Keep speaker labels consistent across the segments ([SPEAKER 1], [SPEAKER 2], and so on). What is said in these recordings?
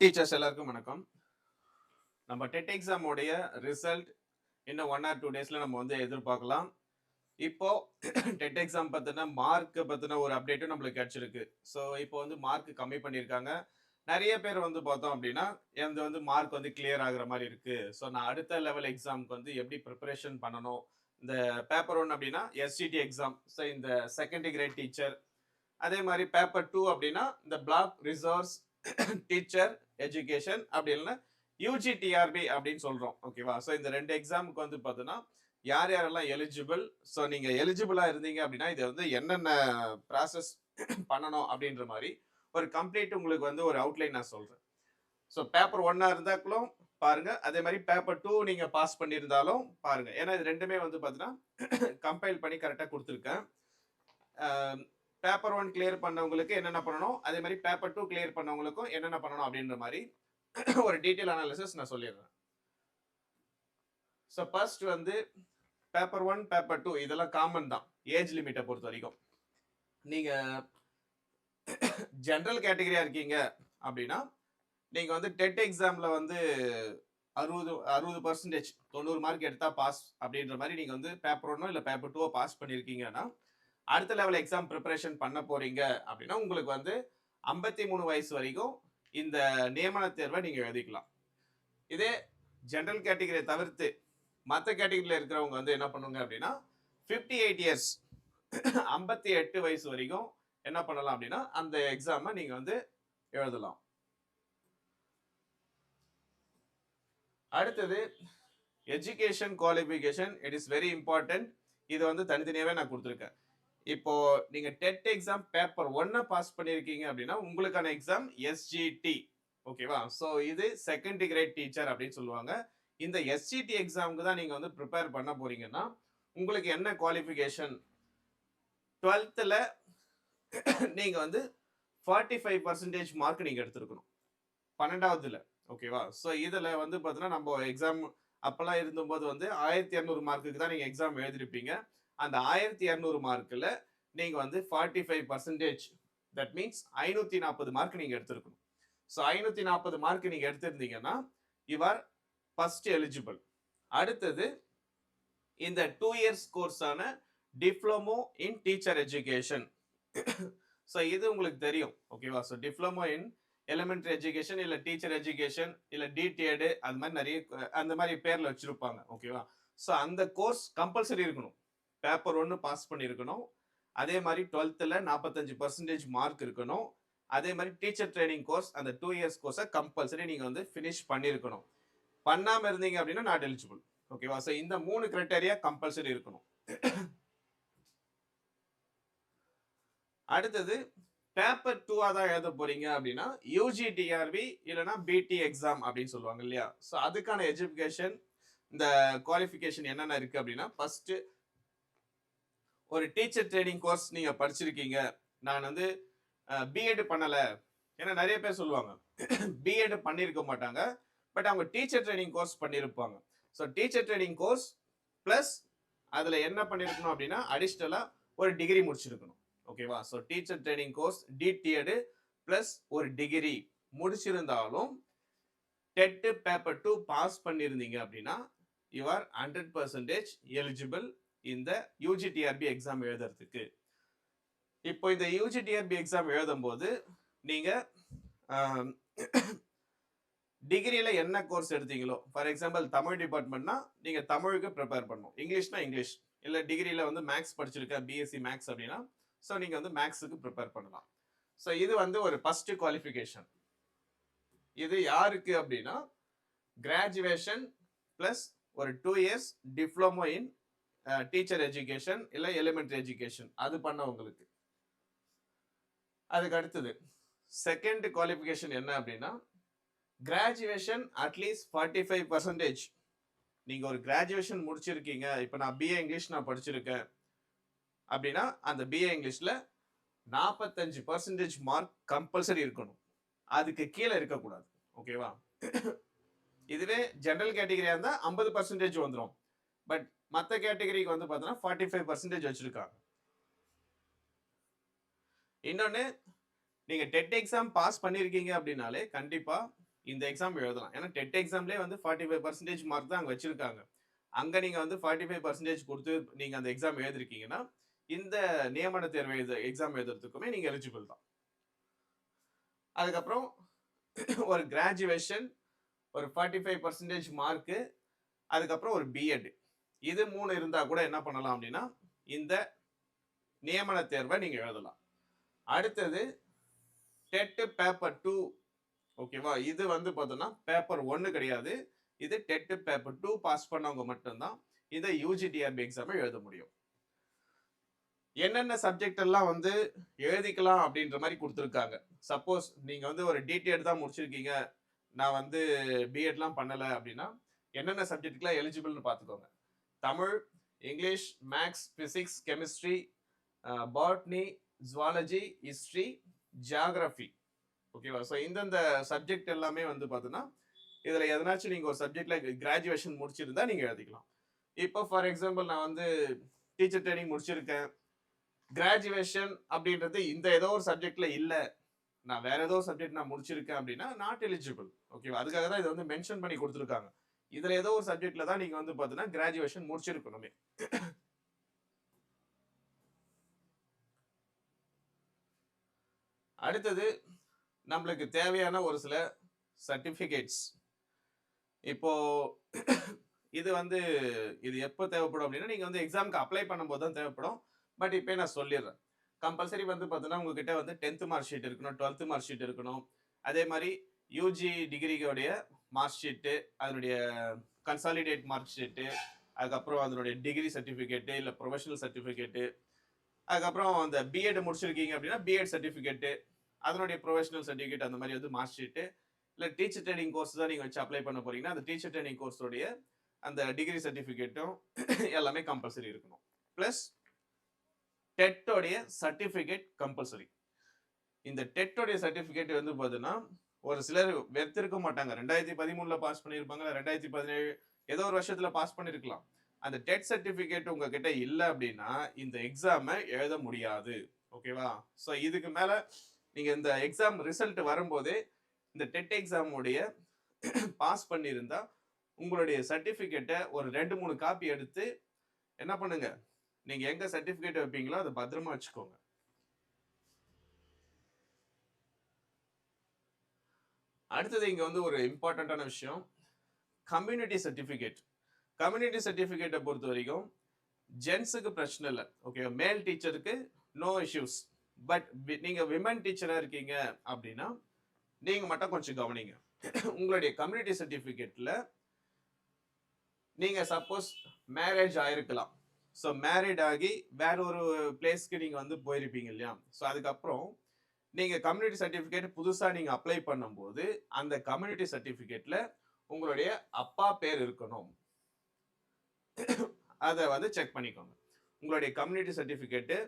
[SPEAKER 1] Teachers எல்லாருக்கும் வணக்கம். நம்ம டெட் எக்ஸாம் உடைய ரிசல்ட் இன்னும் 1 ஆர் 2 டேஸ்ல நம்ம வந்து எதிர்பார்க்கலாம். இப்போ டெட் எக்ஸாம் பத்தின மார்க் பத்தின ஒரு அப்டேட்டும் நம்மளுக்கு கிடைச்சிருக்கு. ஸோ இப்போ வந்து மார்க் கம்மி பண்ணியிருக்காங்க. நிறைய பேர் வந்து பார்த்தோம் அப்படின்னா, எனது வந்து மார்க் வந்து கிளியர் ஆகுற மாதிரி இருக்கு. ஸோ நான் அடுத்த லெவல் எக்ஸாம்க்கு வந்து எப்படி ப்ரிப்பரேஷன் பண்ணணும்? இந்த பேப்பர் 1 அப்படின்னா எஸ்சிடி எக்ஸாம். ஸோ இந்த செகண்ட் கிரேட் டீச்சர். அதே மாதிரி பேப்பர் 2 அப்படின்னா இந்த பிளாக் ரிசோர்ஸ் டீச்சர் எஜுகேஷன் அப்படி இல்லைன்னா யூஜிடிஆர்பி அப்படின்னு சொல்றோம். ஓகேவா? ஸோ இந்த 2 எக்ஸாமுக்கு வந்து பார்த்தீங்கன்னா யார் யாரெல்லாம் எலிஜிபிள். ஸோ நீங்க எலிஜிபிளா இருந்தீங்க அப்படின்னா இதை வந்து என்னென்ன ப்ராசஸ் பண்ணணும் அப்படின்ற மாதிரி ஒரு கம்ப்ளீட் உங்களுக்கு வந்து ஒரு அவுட்லைன் நான் சொல்றேன். ஸோ பேப்பர் 1 இருந்தாலும் பாருங்க, அதே மாதிரி பேப்பர் 2 நீங்க பாஸ் பண்ணியிருந்தாலும் பாருங்க. ஏன்னா இது ரெண்டுமே வந்து பார்த்தீங்கன்னா கம்பைல் பண்ணி கரெக்டாக கொடுத்துருக்கேன். பேப்பர் 1 கிளியர் பண்ணவங்களுக்கு என்னென்ன பண்ணணும், அதே மாதிரி பேப்பர் 2 கிளியர் பண்ணவங்களுக்கும் என்னென்ன பண்ணணும் அப்படின்ற மாதிரி ஒரு டீட்டெயில் அனாலிசிஸ் நான் சொல்லிடுறேன். ஸோ ஃபர்ஸ்ட் வந்து பேப்பர் 1 பேப்பர் 2 இதெல்லாம் காமன் தான் ஏஜ் லிமிட்டை பொறுத்த வரைக்கும். நீங்க ஜென்ரல் கேட்டகரியா இருக்கீங்க அப்படின்னா நீங்க வந்து டெட் எக்ஸாம்ல வந்து 60% 90 மார்க் எடுத்தா பாஸ் அப்படின்ற மாதிரி நீங்க வந்து பேப்பர் 1 இல்லை பேப்பர் 2 பாஸ் பண்ணியிருக்கீங்கன்னா அடுத்த லெவல் எக்ஸாம் ப்ரிப்பரேஷன் பண்ண போறீங்க அப்படின்னா உங்களுக்கு வந்து 53 வயசு வரைக்கும் இந்த நியமன தேர்வை நீங்க எழுதிக்கலாம். இதே ஜெனரல் கேட்டகரியை தவிர்த்து மற்ற கேட்டகரியில் இருக்கிறவங்க வந்து என்ன பண்ணுங்க அப்படின்னா 58 இயர்ஸ் 58 வயசு வரைக்கும் என்ன பண்ணலாம் அப்படின்னா அந்த எக்ஸாமை நீங்க வந்து எழுதலாம். அடுத்தது education qualification. It is very important. இது வந்து தனித்தனியாவே நான் கொடுத்துருக்கேன். இப்போ நீங்க டெட் எக்ஸாம் பேப்பர் 1 பாஸ் பண்ணிருக்கீங்க அப்படின்னா உங்களுக்கான எக்ஸாம் எஸ்ஜிடி. ஓகேவா? ஸோ இது செகண்ட் கிரேட் டீச்சர் அப்படின்னு சொல்லுவாங்க. இந்த எஸ்ஜிடி எக்ஸாமுக்கு தான் நீங்க வந்து ப்ரிப்பேர் பண்ண போறீங்கன்னா உங்களுக்கு என்ன குவாலிஃபிகேஷன்? 12th நீங்க வந்து 45% மார்க் நீங்க எடுத்திருக்கணும் 12வதுல. ஓகேவா? ஸோ இதுல வந்து பார்த்தீங்கன்னா நம்ம எக்ஸாம் அப்பெல்லாம் இருந்தபோது வந்து 1200 மார்க்குக்கு தான் நீங்க எக்ஸாம் எழுதிருப்பீங்க. அந்த 1200 மார்க்ல நீங்க வந்து 45%, தட் மீன்ஸ் 540 மார்க் நீங்க எடுத்திருக்கணும். ஸோ 540 மார்க் நீங்க எடுத்திருந்தீங்கன்னா யூ ஆர் ஃபர்ஸ்ட் எலிஜிபிள். அடுத்தது இந்த 2 இயர்ஸ் கோர்ஸான diploma in teacher education. So இது உங்களுக்கு தெரியும். ஓகேவா? So diploma in elementary education இல்ல டீச்சர் எஜுகேஷன் இல்ல டிடிஎட் அது மாதிரி நிறைய அந்த மாதிரி பேர்ல வச்சிருப்பாங்க. ஓகேவா? ஸோ அந்த கோர்ஸ் கம்பல்சரி இருக்கணும். பேப்பர் 1 பாஸ் பண்ணியிருக்கணும். அதே மாதிரி 12th 45% மார்க் இருக்கணும். அதே மாதிரி டீச்சர் ட்ரைனிங் கோர்ஸ் அந்த 2 இயர்ஸ் கோர்ஸை கம்பல்சரி நீங்க வந்து ஃபினிஷ் பண்ணியிருக்கணும். பண்ணாம இருந்தீங்க அப்படின்னா நாட் எலிஜிபிள். ஓகேவா? ஸோ இந்த 3 கிரைட்டேரியா கம்பல்சரி இருக்கணும். அடுத்தது பேப்பர் 2 தான் எழுத போறீங்க அப்படின்னா யூஜிடிஆர்பி இல்லைன்னா பிடி எக்ஸாம் அப்படின்னு சொல்லுவாங்க இல்லையா? ஸோ அதுக்கான எஜுகேஷன் இந்த குவாலிஃபிகேஷன் என்னென்ன இருக்கு அப்படின்னா ஃபர்ஸ்ட் ஒரு டீச்சர் ட்ரைனிங் கோர்ஸ் நீங்க படிச்சிருக்கீங்க. நான் வந்து பிஎட் பண்ணல. ஏன்னா நிறைய பேர் சொல்லுவாங்க பிஎட் பண்ணியிருக்க மாட்டாங்க, பட் அவங்க டீச்சர் ட்ரைனிங் கோர்ஸ் பண்ணியிருப்பாங்க. So teacher training course plus அதுல என்ன பண்ணிருக்கணும் அப்படின்னா அடிஷ்னலா ஒரு டிகிரி முடிச்சிருக்கணும். ஓகேவா? So teacher training course DTEd plus ஒரு டிகிரி முடிச்சிருந்தாலும் டெட் பேப்பர் 2 பாஸ் பண்ணியிருந்தீங்க அப்படின்னா யூ ஆர் 100% எலிஜிபிள் இந்த யூஜிடிஆர்பி எக்ஸாம் எழுதுறதுக்கு. இப்போ இந்த யூஜிடிஆர்பி எக்ஸாம் எழுதும் போது நீங்க டிகிரியில என்ன கோர்ஸ் எடுத்தீங்களோ, ஃபார் எக்ஸாம்பிள் தமிழ் டிபார்ட்மெண்ட்னா நீங்க தமிழுக்கு ப்ரிப்பேர் பண்ணணும். இங்கிலீஷ்னா இங்கிலீஷ், இல்ல டிகிரியில வந்து மேக்ஸ் படிச்சிருக்கேன் பிஎஸ்சி மேக்ஸ் அப்படின்னா ஸோ நீங்க வந்து மேக்ஸுக்கு ப்ரிப்பேர் பண்ணலாம். ஸோ இது வந்து ஒரு ஃபர்ஸ்ட் குவாலிஃபிகேஷன். இது யாருக்கு அப்படின்னா கிராஜுவேஷன் பிளஸ் ஒரு 2 years diploma in teacher education இல்ல எலிமெண்டரி எஜுகேஷன் அது பண்ணவங்களுக்கு. அதுக்கு அடுத்தது செகண்ட் குவாலிஃபிகேஷன் என்ன அப்படின்னா கிராஜுவேஷன் அட்லீஸ்ட் 45%. நீங்க ஒரு கிராஜுவேஷன் முடிச்சிருக்கீங்க. இப்போ நான் பிஏ இங்கிலீஷ் நான் படிச்சிருக்கேன் அப்படின்னா அந்த பிஏ இங்கிலீஷ்ல 45% மார்க் கம்பல்சரி இருக்கணும். அதுக்கு கீழே இருக்கக்கூடாது. ஓகேவா? இதுவே ஜெனரல் கேட்டகரியா இருந்தா 50% வந்துடும். பட் மற்ற கேட்டகரிக்கு வந்து பார்த்தோன்னா 45% வச்சிருக்காங்க. இன்னொன்னு நீங்க டெட் எக்ஸாம் பாஸ் பண்ணிருக்கீங்க அப்படின்னாலே கண்டிப்பா இந்த எக்ஸாம் எழுதலாம். ஏன்னா டெட் எக்ஸாம்லேயே வந்து 45% மார்க் தான் அங்கே வச்சிருக்காங்க. அங்கே நீங்கள் வந்து 45% கொடுத்து நீங்கள் அந்த எக்ஸாம் எழுதிருக்கீங்கன்னா இந்த நியமன தேர்வு எக்ஸாம் எழுதுறதுக்குமே நீங்கள் எலிஜிபிள் தான். அதுக்கப்புறம் ஒரு கிராஜுவேஷன், ஒரு 45% மார்க்கு, அதுக்கப்புறம் ஒரு பிஎட், இது 3 இருந்தால் கூட என்ன பண்ணலாம் அப்படின்னா இந்த நியமன தேர்வை நீங்கள் எழுதலாம். அடுத்தது டெட் பேப்பர் 2, ஓகேவா? இது வந்து பார்த்தோம்னா பேப்பர் 1 கிடையாது, இது டெட் பேப்பர் 2 பாஸ் பண்ணவங்க மட்டும்தான் இந்த யூஜிடிஆர்பி எக்ஸாமை எழுத முடியும். என்னென்ன சப்ஜெக்ட் எல்லாம் வந்து எழுதிக்கலாம் அப்படின்ற மாதிரி கொடுத்துருக்காங்க. சப்போஸ் நீங்க வந்து ஒரு டிடிஎட் தான் முடிச்சிருக்கீங்க, நான் வந்து பிஎட்லாம் பண்ணல அப்படின்னா என்னென்ன சப்ஜெக்ட்லாம் எலிஜிபிள்னு பார்த்துக்கோங்க. Tamil, English, maths, physics, chemistry, botany, zoology, history, geography, ஓகேவா? ஸோ இந்தந்த சப்ஜெக்ட் எல்லாமே வந்து பார்த்தோன்னா இதில் எதனாச்சும் நீங்கள் ஒரு சப்ஜெக்ட்ல கிராஜுவேஷன் முடிச்சிருந்தா நீங்கள் எழுதிக்கலாம். இப்போ ஃபார் எக்ஸாம்பிள் நான் வந்து டீச்சர் ட்ரைனிங் முடிச்சிருக்கேன், கிராஜுவேஷன் அப்படின்றது இந்த ஏதோ ஒரு சப்ஜெக்ட்ல இல்லை, நான் வேற ஏதோ சப்ஜெக்ட் நான் முடிச்சிருக்கேன் அப்படின்னா நாட் எலிஜிபிள், ஓகேவா? அதுக்காக தான் இதை வந்து மென்ஷன் பண்ணி கொடுத்துருக்காங்க. இதுல ஏதோ ஒரு சப்ஜெக்ட்ல தான் நீங்க வந்து பாத்தீங்கன்னா கிராஜுவேஷன் முடிச்சிருக்கணுமே. அடுத்தது நம்மளுக்கு தேவையான ஒரு சில சர்டிபிகேட்ஸ். இப்போ இது வந்து இது எப்போ தேவைப்படும் அப்படின்னா நீங்க வந்து எக்ஸாமுக்கு அப்ளை பண்ணும்போது தான் தேவைப்படும். பட் இப்போ நான் சொல்லிடுறேன். கம்பல்சரி வந்து பார்த்தீங்கன்னா உங்ககிட்ட வந்து 10th மார்க் ஷீட் இருக்கணும், 12th மார்க் ஷீட் இருக்கணும். அதே மாதிரி யூஜி டிகிரியோடைய மார்க் ஷீட்டு, அதனுடைய கன்சாலிடேட் மார்க் ஷீட்டு, அதுக்கப்புறம் அதனுடைய டிகிரி சர்டிஃபிகேட்டு இல்லை ப்ரொஃபஷனல் சர்டிஃபிகேட்டு, அதுக்கப்புறம் அந்த பிஎட் முடிச்சிருக்கீங்க அப்படின்னா பிஎட் சர்டிஃபிகேட்டு, அதனுடைய ப்ரொஃபஷனல் சர்டிஃபிகேட், அந்த மாதிரி வந்து மார்க் ஷீட்டு, இல்லை டீச்சர் ட்ரைனிங் கோர்ஸ் தான் நீங்கள் வச்சு அப்ளை பண்ண போறீங்கன்னா அந்த டீச்சர் ட்ரைனிங் கோர்ஸோடைய அந்த டிகிரி சர்டிஃபிகேட்டும் எல்லாமே கம்பல்சரி இருக்கணும். ப்ளஸ் டெட்டோடைய சர்டிஃபிகேட் கம்பல்சரி. இந்த டெட்டோடைய சர்டிஃபிகேட் வந்து பார்த்தீங்கன்னா ஒரு சிலர் வெறுத்திருக்க மாட்டாங்க. 2013 பாஸ் பண்ணியிருப்பாங்க, 2017 ஏதோ ஒரு வருஷத்துல பாஸ் பண்ணிருக்கலாம். அந்த டெட் சர்டிஃபிகேட் உங்ககிட்ட இல்லை அப்படின்னா இந்த எக்ஸாமை எழுத முடியாது, ஓகேவா? ஸோ இதுக்கு மேல நீங்க இந்த எக்ஸாம் ரிசல்ட் வரும்போதே இந்த டெட் எக்ஸாமுடைய பாஸ் பண்ணியிருந்தா உங்களுடைய சர்டிஃபிகேட்டை ஒரு 2-3 காப்பி எடுத்து என்ன பண்ணுங்க, நீங்க எங்க சர்டிஃபிகேட் வைப்பீங்களோ அதை பத்திரமா வச்சுக்கோங்க. அடுத்தது இங்க வந்து ஒரு இம்பார்ட்டன்டான விஷயம், கம்யூனிட்டி சர்டிஃபிகேட். கம்யூனிட்டி சர்டிஃபிகேட்டை பொறுத்த வரைக்கும் ஜென்ஸுக்கு பிரச்சனை இல்லை, ஓகே? மேல் டீச்சருக்கு நோ இஷ்யூஸ். பட் நீங்க விமன் டீச்சரா இருக்கீங்க அப்படின்னா நீங்க மட்டும் கொஞ்சம் கவனிங்க. உங்களுடைய கம்யூனிட்டி சர்டிஃபிகேட்ல நீங்க சப்போஸ் மேரேஜ் ஆயிருக்கலாம். ஸோ மேரிட் ஆகி வேற ஒரு பிளேஸ்க்கு நீங்க வந்து போயிருப்பீங்க இல்லையா? ஸோ அதுக்கப்புறம் நீங்க கம்யூனிட்டி சர்டிஃபிகேட் புதுசா நீங்க அப்ளை பண்ணும்போது அந்த கம்யூனிட்டி சர்டிஃபிகேட்ல உங்களுடைய அப்பா பேர் இருக்கணும். அதை வந்து செக் பண்ணிக்கோங்க. உங்களுடைய கம்யூனிட்டி சர்டிஃபிகேட்டு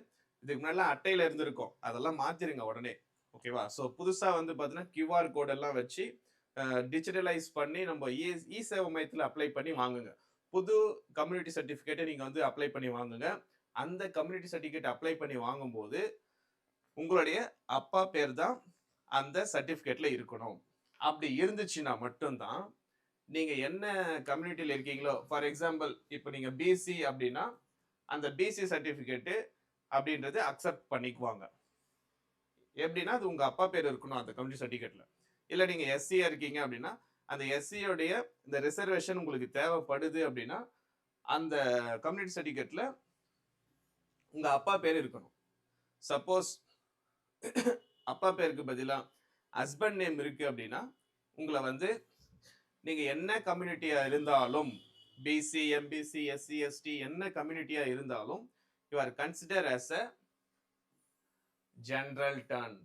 [SPEAKER 1] இதுக்கு முன்னாடி அட்டையில இருந்திருக்கும், அதெல்லாம் மாத்திருங்க உடனே, ஓகேவா? ஸோ புதுசா வந்து பார்த்தீங்கன்னா QR கோட் எல்லாம் வச்சு டிஜிட்டலைஸ் பண்ணி நம்ம இ சேவை மையத்தில் அப்ளை பண்ணி வாங்குங்க. புது கம்யூனிட்டி சர்டிஃபிகேட்டை நீங்க வந்து அப்ளை பண்ணி வாங்குங்க. அந்த கம்யூனிட்டி சர்டிஃபிகேட் அப்ளை பண்ணி வாங்கும்போது உங்களுடைய அப்பா பேர் தான் அந்த சர்டிஃபிகேட்ல இருக்கணும். அப்படி இருந்துச்சுன்னா மட்டும்தான் நீங்க என்ன கம்யூனிட்டியில இருக்கீங்களோ, ஃபார் எக்ஸாம்பிள் இப்போ நீங்க பிசி அப்படின்னா அந்த பிசி சர்டிஃபிகேட்டு அப்படின்றது அக்செப்ட் பண்ணிக்குவாங்க. எப்படின்னா அது உங்க அப்பா பேர் இருக்கணும் அந்த கம்யூனிட்டி சர்டிஃபிகேட்ல. இல்லை நீங்க எஸ்சியா இருக்கீங்க அப்படின்னா அந்த எஸ்சியோடைய இந்த ரிசர்வேஷன் உங்களுக்கு தேவைப்படுது அப்படின்னா அந்த கம்யூனிட்டி சர்டிஃபிகேட்ல உங்க அப்பா பேர் இருக்கணும். சப்போஸ் அப்பா பேருக்கு பதிலா ஹஸ்பண்ட் நேம் இருக்கு அப்படின்னா உங்களை வந்து நீங்க என்ன கம்யூனிட்டியா இருந்தாலும், பிசி, எம்பிசி, எஸ்சி, எஸ்டி என்ன கம்யூனிட்டியா இருந்தாலும் you are consider as a general turn,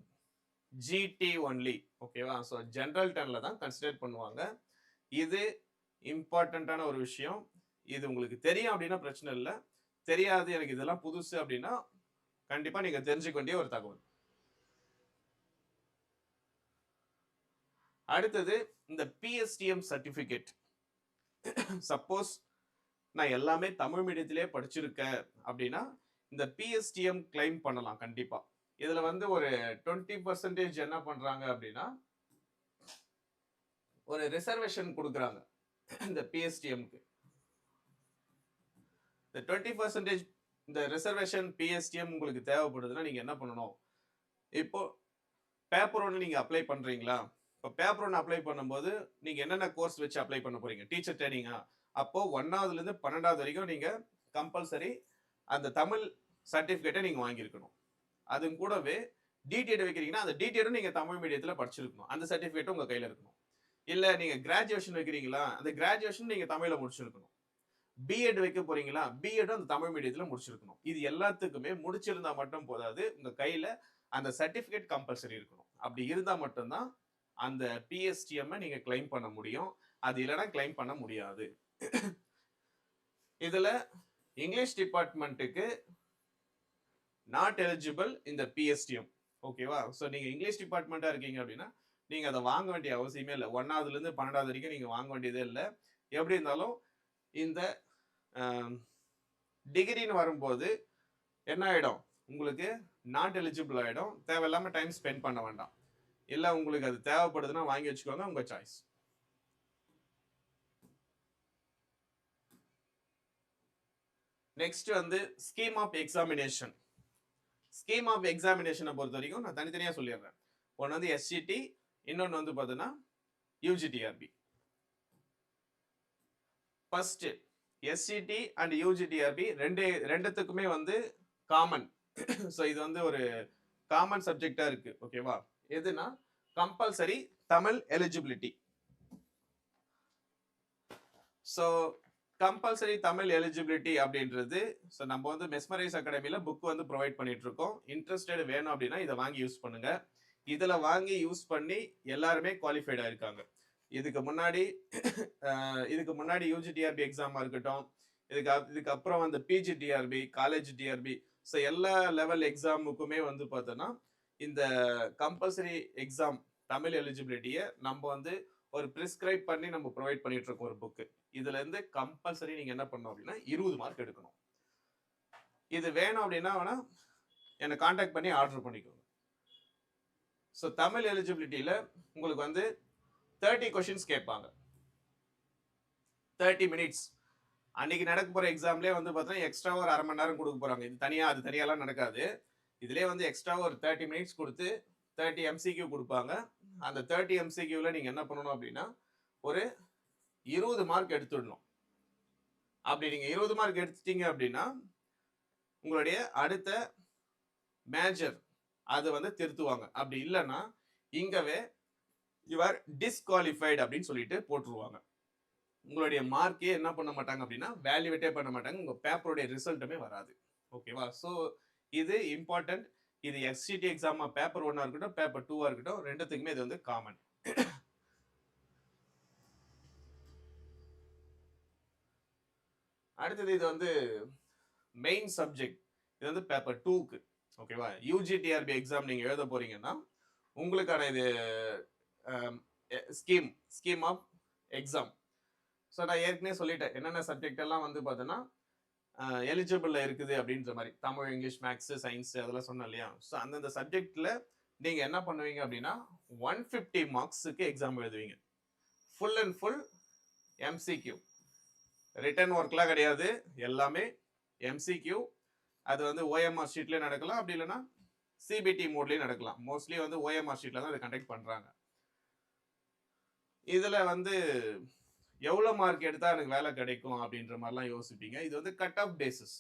[SPEAKER 1] GT only, ஓகேவா? ஸோ ஜெனரல் டர்ன்ல தான் கன்சிடர் பண்ணுவாங்க. இது இம்பார்ட்டண்ட்டான ஒரு விஷயம். இது உங்களுக்கு தெரியும் அப்படின்னா பிரச்சனை இல்லை, தெரியாது எனக்கு இதெல்லாம் புதுசு அப்படின்னா கண்டிப்பா நீங்க தெரிஞ்சுக்க வேண்டிய ஒரு தகவல். அடுத்தது இந்த பிஎஸ்டிஎம் சர்டிஃபிகேட். சப்போஸ் நான் எல்லாமே தமிழ் மீடியத்திலே படிச்சிருக்கேன் அப்படின்னா இந்த பிஎஸ்டிஎம் கிளைம் பண்ணலாம் கண்டிப்பா. இதுல வந்து ஒரு 20% என்ன பண்றாங்க அப்படின்னா ஒரு ரிசர்வேஷன் கொடுக்குறாங்க இந்த பிஎஸ்டிஎம்க்கு. இந்த 20% இந்த ரிசர்வேஷன் பிஎஸ்டிஎம் உங்களுக்கு தேவைப்படுதுன்னா நீங்க என்ன பண்ணணும்? இப்போ பேப்பர் ஒன்று நீங்க அப்ளை பண்றீங்களா? இப்போ பேப்பர் ஒன்று அப்ளை பண்ணும்போது நீங்க என்னென்ன கோர்ஸ் வச்சு அப்ளை பண்ண போறீங்க? டீச்சர் ட்ரைனிங்கா? அப்போ 1ஆவதுல இருந்து 12ஆவது வரைக்கும் நீங்க கம்பல்சரி அந்த தமிழ் சர்டிபிகேட்டை நீங்க வாங்கியிருக்கணும். அது கூடவே டிடிஎட் வைக்கிறீங்கன்னா அந்த டிடிஎடும் நீங்க தமிழ் மீடியத்துல படிச்சிருக்கணும். அந்த சர்டிபிகேட்டும் உங்க கையில இருக்கணும். இல்ல நீங்க கிராஜுவேஷன் வைக்கிறீங்களா? அந்த கிராஜுவேஷன் நீங்க தமிழ்ல முடிச்சிருக்கணும். பிஎட் வைக்க போறீங்களா? பிஎடும் அந்த தமிழ் மீடியத்துல முடிச்சிருக்கணும். இது எல்லாத்துக்குமே முடிச்சிருந்தா மட்டும் போதாது, உங்க கையில அந்த சர்டிபிகேட் கம்பல்சரி இருக்கணும். அப்படி இருந்தா மட்டும்தான் அந்த பிஎஸ்டிஎம் நீங்க கிளைம் பண்ண முடியும். அது இல்லைன்னா கிளைம் பண்ண முடியாது. இதுல இங்கிலீஷ் டிபார்ட்மெண்ட்டுக்கு நாட் எலிஜிபிள் இந்த பிஎஸ்டிஎம். ஓகேவா? ஸோ நீங்க இங்கிலீஷ் டிபார்ட்மெண்ட்டா இருக்கீங்க அப்படின்னா நீங்க அதை வாங்க வேண்டிய அவசியமே இல்லை. 1ஆவதுல இருந்து 12ஆவது வரைக்கும் நீங்க வாங்க வேண்டியதே இல்லை. எப்படி இருந்தாலும் இந்த டிகிரின்னு வரும்போது என்ன ஆயிடும்? உங்களுக்கு நாட் எலிஜிபிள் ஆயிடும். தேவையில்லாம டைம் ஸ்பெண்ட் பண்ண வேண்டாம். இல்ல உங்களுக்கு அது தேவைப்படுதுன்னா வாங்கி வச்சுக்கோங்க, உங்க சாய்ஸ். நெக்ஸ்ட் வந்து scheme of examination. Scheme of எக்ஸாமினேஷனை பொறுத்த வரைக்கும் நான் தனித்தனியா சொல்லிடுறேன். ஒன்று வந்து எஸ்சிடி, இன்னொன்று வந்து பார்த்தீங்கன்னா UGTRB. First SCD and UGTRB ரெண்டுத்துக்குமே வந்து காமன். ஸோ இது வந்து ஒரு காமன் சப்ஜெக்டா இருக்கு. ஓகேவா? எதுனா compulsory Tamil eligibility. So compulsory Tamil eligibility அப்படின்றது ஸோ நம்ம வந்து மெஸ்மரைஸ் அகாடமியில புக் வந்து ப்ரொவைட் பண்ணிட்டு இருக்கோம். இன்ட்ரெஸ்டட் வேணும் அப்படின்னா இதை வாங்கி யூஸ் பண்ணுங்க. இதுல வாங்கி யூஸ் பண்ணி எல்லாருமே குவாலிஃபைடா இருக்காங்க. இதுக்கு முன்னாடி யூஜிடிஆர்பி எக்ஸாமா இருக்கட்டும், இதுக்கப்புறம் வந்து பிஜிடிஆர்பி, காலேஜ் டிஆர்பி, ஸோ எல்லா லெவல் எக்ஸாமுக்குமே வந்து பார்த்தோன்னா இந்த கம்பல்சரி எக்ஸாம் தமிழ் எலிஜிபிலிட்டியை நம்ம வந்து ஒரு பிரிஸ்கிரைப் பண்ணி நம்ம ப்ரொவைட் பண்ணிட்டு இருக்கோம் ஒரு புக்கு. இதுல இருந்து கம்பல்சரி நீங்க என்ன பண்ணணும் அப்படின்னா 20 மார்க் எடுக்கணும். இது வேணும் அப்படின்னா வேணா என்னை கான்டாக்ட் பண்ணி ஆர்டர் பண்ணிக்கோங்க. ஸோ தமிழ் எலிஜிபிலிட்டியில உங்களுக்கு வந்து 30 கொஸ்டின்ஸ் கேட்பாங்க. 30 மினிட்ஸ். அன்னைக்கு நடக்க போற எக்ஸாம்லேயே வந்து பார்த்தீங்கன்னா எக்ஸ்ட்ரா ஒரு அரை மணி நேரம் கொடுக்க போறாங்க. இது தனியா அது தனியாலாம் நடக்காது. இதுலேயே வந்து எக்ஸ்ட்ரா ஒரு 30 மினிட்ஸ் கொடுத்து 30 எம்சிக்யூ கொடுப்பாங்க. அந்த 30 எம்சிக்யூவில் நீங்கள் என்ன பண்ணணும் அப்படின்னா ஒரு 20 மார்க் எடுத்துடணும். அப்படி நீங்கள் 20 மார்க் எடுத்துட்டீங்க அப்படின்னா உங்களுடைய அடுத்த மேஜர் அது வந்து திருத்துவாங்க. அப்படி இல்லைன்னா இங்கவே யுவர் டிஸ்குவாலிஃபைடு அப்படின்னு சொல்லிட்டு போட்டுருவாங்க. உங்களுடைய மார்க்கே என்ன பண்ண மாட்டாங்க அப்படின்னா வேல்யூவேட்டே பண்ண மாட்டாங்க. உங்க பேப்பருடைய ரிசல்ட்டுமே வராது. ஓகேவா? ஸோ இது இம்பார்ட்டன்ட். இது எஸ்சிடி எக்ஸாமா பேப்பர் 1ஆ இருக்கட்டும், பேப்பர் 2ஆ இருக்கட்டும், ரெண்டுத்துக்குமே இது வந்து காமன். அடுத்தது இது வந்து மெயின் சப்ஜெக்ட். இது வந்து பேப்பர் 2க்கு. ஓகேவா? யூஜிடிஆர்பி எக்ஸாம் நீங்க எழுத போறீங்கன்னா உங்களுக்கான இது ஸ்கீம் ஆஃப் எக்ஸாம். ஸோ நான் ஏற்கனவே சொல்லிட்டேன் என்னென்ன சப்ஜெக்ட் எல்லாம் வந்து பார்த்தோன்னா எலிஜிபிள்ல இருக்குது அப்படின்ற மாதிரி. தமிழ், இங்கிலீஷ், மேக்ஸ், சயின்ஸ் அதெல்லாம் சொன்னேன் இல்லையா? ஸோ அந்தந்த சப்ஜெக்ட்ல நீங்க என்ன பண்ணுவீங்க அப்படின்னா 150 மார்க்ஸுக்கு எக்ஸாம் எழுதுவீங்க. Full and full MCQ. Written ஒர்க்லாம் கிடையாது, எல்லாமே எம்சிக்யூ. அது வந்து ஓஎம்ஆர் ஷீட்லேயே நடக்கலாம், அப்படி இல்லைன்னா சிபிடி மோட்லேயும் நடக்கலாம். மோஸ்ட்லி வந்து ஓஎம்ஆர் ஷீட்ல தான் அதை கண்டக்ட் பண்றாங்க. இதுல வந்து எவ்வளோ மார்க் எடுத்தால் எனக்கு வேலை கிடைக்கும் அப்படின்ற மாதிரிலாம் யோசிப்பீங்க. இது வந்து கட் ஆஃப் பேசிஸ்.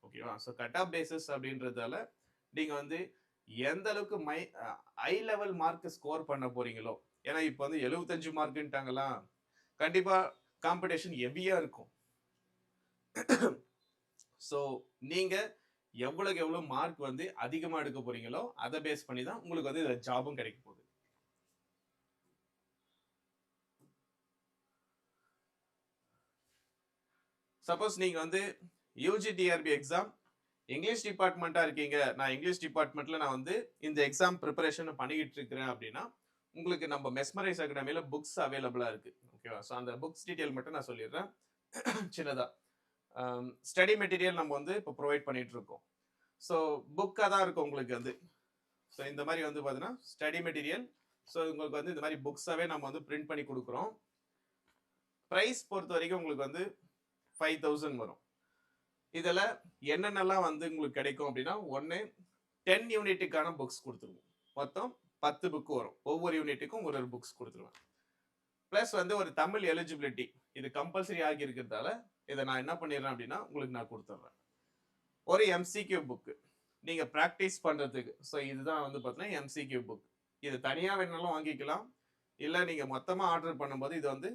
[SPEAKER 1] ஓகேவா? ஸோ கட் ஆஃப் பேசிஸ் அப்படின்றதால நீங்கள் வந்து எந்த அளவுக்கு ஹை லெவல் மார்க் ஸ்கோர் பண்ண போறீங்களோ, ஏன்னா இப்போ வந்து 75 மார்க்குன்ட்டாங்களா, கண்டிப்பாக காம்படிஷன் ஹெவியாக இருக்கும். ஸோ நீங்கள் எவ்வளோக்கு எவ்வளோ மார்க் வந்து அதிகமாக எடுக்க போறீங்களோ அதை பேஸ் பண்ணி தான் உங்களுக்கு வந்து இதில் ஜாபும் கிடைக்க போகுது. சப்போஸ் நீங்க வந்து யூஜிடிஆர்பி எக்ஸாம் இங்கிலீஷ் டிபார்ட்மெண்ட்டா இருக்கீங்க, நான் இங்கிலீஷ் டிபார்ட்மெண்ட்ல நான் வந்து இந்த எக்ஸாம் ப்ரிப்பரேஷன் பண்ணிக்கிட்டு இருக்கிறேன் அப்படின்னா உங்களுக்கு நம்ம மெஸ்மரைஸ் அகாடமியில புக்ஸ் அவைலபிளா இருக்கு. ஓகேவா? ஸோ அந்த புக்ஸ் டீட்டெயில் மட்டும் நான் சொல்லிடுறேன் சின்னதா. ஸ்டடி மெட்டீரியல் நம்ம வந்து இப்போ ப்ரொவைட் பண்ணிட்டு இருக்கோம். ஸோ புக்காக தான் இருக்கும் உங்களுக்கு வந்து. ஸோ இந்த மாதிரி வந்து பார்த்தீங்கன்னா ஸ்டடி மெட்டீரியல் ஸோ உங்களுக்கு வந்து இந்த மாதிரி புக்ஸாவே நம்ம வந்து பிரிண்ட் பண்ணி கொடுக்குறோம். ப்ரைஸ் பொறுத்த வரைக்கும் உங்களுக்கு வந்து 5000 வரும். இதில் என்னென்னலாம் வந்து உங்களுக்கு கிடைக்கும் அப்படின்னா, ஒன்று 10 யூனிட்டுக்கான புக்ஸ் கொடுத்துருவோம். மொத்தம் 10 புக் வரும். ஒவ்வொரு யூனிட்டுக்கும் ஒரு புக்ஸ் கொடுத்துருவேன். ப்ளஸ் வந்து ஒரு தமிழ் எலிஜிபிலிட்டி இது கம்பல்சரி ஆகி இருக்கிறதால இதை நான் என்ன பண்ணிடுறேன் அப்படின்னா உங்களுக்கு நான் கொடுத்துட்றேன். ஒரு எம்சிக்யூ புக்கு நீங்கள் ப்ராக்டிஸ் பண்ணுறதுக்கு. ஸோ இதுதான் வந்து பார்த்தீங்கன்னா எம்சிக்யூ புக். இது தனியாக வேணாலும் வாங்கிக்கலாம். இல்லை நீங்கள் மொத்தமாக ஆர்டர் பண்ணும்போது இது வந்து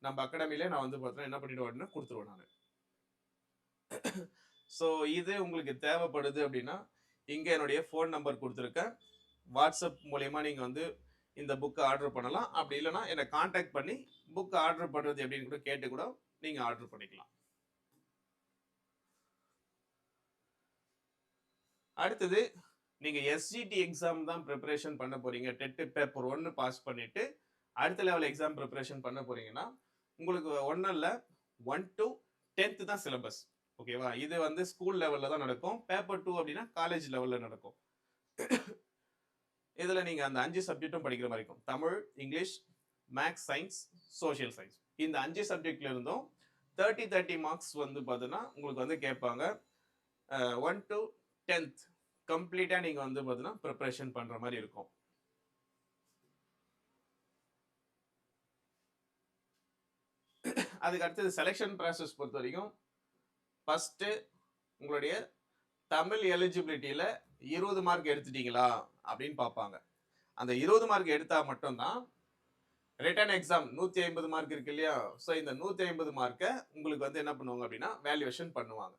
[SPEAKER 1] நம்ம அகாடமிலே நான் வந்து பார்த்தீங்கன்னா என்ன பண்ணிடுவேன் கொடுத்துருவேன் நான். ஸோ இது உங்களுக்கு தேவைப்படுது அப்படின்னா இங்கே என்னுடைய ஃபோன் நம்பர் கொடுத்துருக்கேன். வாட்ஸ்அப் மூலயமா நீங்கள் வந்து இந்த புக்கை ஆர்டர் பண்ணலாம். அப்படி இல்லைன்னா என்னை கான்டாக்ட் பண்ணி புக் ஆர்டர் பண்ணுறது எப்படின்னு கூட கேட்டு கூட நீங்கள் ஆர்டர் பண்ணிக்கலாம். அடுத்தது நீங்கள் எஸ்ஜிடி எக்ஸாம் தான் ப்ரிப்பரேஷன் பண்ண போறீங்க. டெட் பேப்பர் 1 பாஸ் பண்ணிட்டு அடுத்த லெவல் எக்ஸாம் ப்ரிப்பரேஷன் பண்ண போறீங்கன்னா உங்களுக்கு ஒன்றும் இல்லை 1 to 10th தான் சிலபஸ். ஓகேவா? இது வந்து ஸ்கூல் லெவலில் தான் நடக்கும். பேப்பர் 2 அப்படின்னா காலேஜ் லெவலில் நடக்கும். இதில் நீங்கள் அந்த 5 சப்ஜெக்டும் படிக்கிற மாதிரி இருக்கும். Tamil, English, maths, science, social science. இந்த 5 சப்ஜெக்ட்ல இருந்தும் 30 மார்க்ஸ் வந்து பார்த்தீங்கன்னா உங்களுக்கு வந்து கேட்பாங்க. 1 to 10th கம்ப்ளீட்டாக நீங்கள் வந்து பார்த்தீங்கன்னா ப்ரிப்பரேஷன் பண்ணுற மாதிரி இருக்கும். அதுக்கு அடுத்தது செலெக்ஷன் ப்ராசஸ் பொறுத்த வரைக்கும் ஃபஸ்ட்டு உங்களுடைய தமிழ் எலிஜிபிலிட்டியில் 20 மார்க் எடுத்துட்டீங்களா அப்படின்னு பார்ப்பாங்க. அந்த 20 மார்க் எடுத்தால் மட்டும்தான் ரிட்டன் எக்ஸாம் 150 மார்க் இருக்கு இல்லையா? ஸோ இந்த 150 மார்க்கை உங்களுக்கு வந்து என்ன பண்ணுவாங்க அப்படின்னா வேல்யூவேஷன் பண்ணுவாங்க.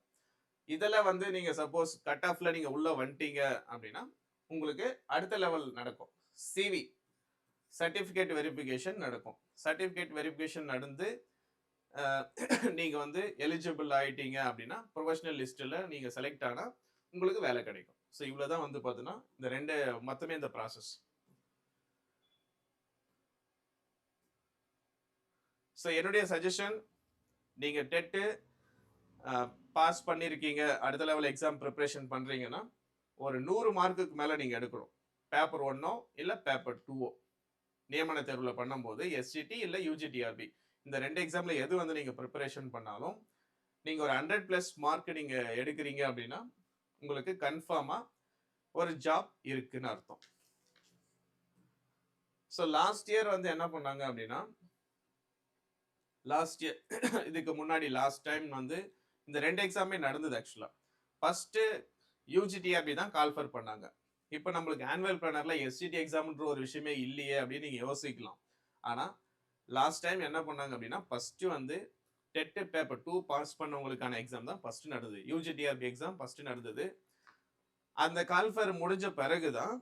[SPEAKER 1] இதில் வந்து நீங்கள் சப்போஸ் கட் ஆஃப்ல நீங்கள் உள்ளே வந்துட்டீங்க அப்படின்னா உங்களுக்கு அடுத்த லெவல் நடக்கும். சிவி சர்டிஃபிகேட் வெரிஃபிகேஷன் நடக்கும். சர்டிஃபிகேட் வெரிஃபிகேஷன் நடந்து நீங்கள் வந்து எலிஜிபிள் ஆகிட்டீங்க அப்படின்னா ப்ரொஃபஷனல் லிஸ்ட்டில் நீங்கள் செலக்ட் ஆனால் உங்களுக்கு வேலை கிடைக்கும். ஸோ இவ்வளோ தான் வந்து பார்த்தீங்கன்னா இந்த ரெண்டு மொத்தமே இந்த ப்ராசஸ். ஸோ என்னுடைய சஜஷன், நீங்கள் டெட்டு பாஸ் பண்ணியிருக்கீங்க, அடுத்த லெவல் எக்ஸாம் ப்ரிப்பரேஷன் பண்ணுறீங்கன்னா ஒரு 100 மார்க்குக்கு மேலே நீங்கள் எடுக்கணும். பேப்பர் 1ஓ இல்லை பேப்பர் 2ஓ நியமன தேர்வில் பண்ணும்போது எஸ்ஜிடி இல்லை யூஜிடிஆர்பி இந்த 2 எக்ஸாமில் எது வந்து நீங்கள் ப்ரிப்பரேஷன் பண்ணாலும் நீங்கள் ஒரு 100+ மார்க் நீங்கள் எடுக்கிறீங்க அப்படின்னா உங்களுக்கு கன்ஃபார்மாக ஒரு ஜாப் இருக்குன்னு அர்த்தம். ஸோ லாஸ்ட் இயர் வந்து என்ன பண்ணாங்க அப்படின்னா லாஸ்ட் இயர் இதுக்கு முன்னாடி லாஸ்ட் டைம் வந்து இந்த 2 எக்ஸாமே நடந்தது. ஆக்சுவலாக ஃபஸ்ட்டு யூஜிடிஆர்பி தான் கால்ஃபர் பண்ணாங்க. இப்போ நம்மளுக்கு ஆனுவல் பிளானர்ல எஸ்ஜிடி எக்ஸாம்ன்ற ஒரு விஷயமே இல்லையே அப்படின்னு நீங்கள் யோசிக்கலாம். ஆனால் லாஸ்ட் டைம் என்ன பண்ணாங்க அப்படின்னா ஃபஸ்ட்டு வந்து டெட் பேப்பர் 2 பாஸ் பண்ணவங்களுக்கான எக்ஸாம் தான் ஃபஸ்ட்டு நடந்தது. யூஜிடிஆர்பி எக்ஸாம் ஃபஸ்ட்டு நடந்தது. அந்த கால்ஃபர் முடிஞ்ச பிறகு தான்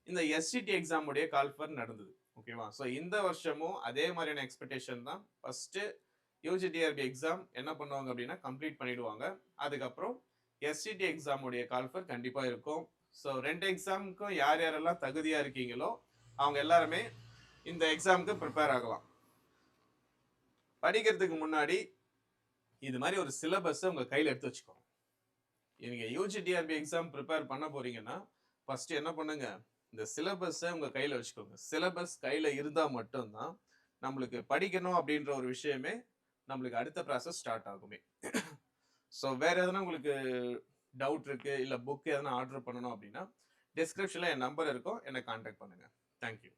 [SPEAKER 1] இந்த எஸ்ஜிடி எக்ஸாமுடைய கால்ஃபர் நடந்தது. ஓகேவா? ஸோ இந்த வருஷமும் அதே மாதிரியான எக்ஸ்பெக்டேஷன் தான். ஃபஸ்ட்டு யூஜிடிஆர்பி எக்ஸாம் என்ன பண்ணுவாங்க அப்படின்னா கம்ப்ளீட் பண்ணிடுவாங்க. அதுக்கப்புறம் எஸ்ஜிடி எக்ஸாமுடைய கால்ஃபர் கண்டிப்பாக இருக்கும். ஸோ 2 எக்ஸாமுக்கும் யார் யாரெல்லாம் தகுதியாக இருக்கீங்களோ அவங்க எல்லாருமே இந்த எக்ஸாமுக்கு ப்ரிப்பேர் ஆகலாம். படிக்கிறதுக்கு முன்னாடி இது மாதிரி ஒரு சிலபஸை உங்கள் கையில் எடுத்து வச்சுக்கோங்க. நீங்கள் யூஜிடிஆர்பி எக்ஸாம் ப்ரிப்பேர் பண்ண போறீங்கன்னா ஃபஸ்ட்டு என்ன பண்ணுங்க, இந்த சிலபஸை உங்கள் கையில் வச்சுக்கோங்க. சிலபஸ் கையில் இருந்தால் மட்டும்தான் நம்மளுக்கு படிக்கணும் அப்படின்ற ஒரு விஷயமே நம்மளுக்கு அடுத்த ப்ராசஸ் ஸ்டார்ட் ஆகுமே. ஸோ வேறு எதனா உங்களுக்கு டவுட் இருக்குது இல்லை புக் எதனா ஆர்டர் பண்ணணும் அப்படின்னா டிஸ்கிரிப்ஷனில் என் நம்பர் இருக்கும், என்னை கான்டாக்ட் பண்ணுங்கள். தேங்க்யூ.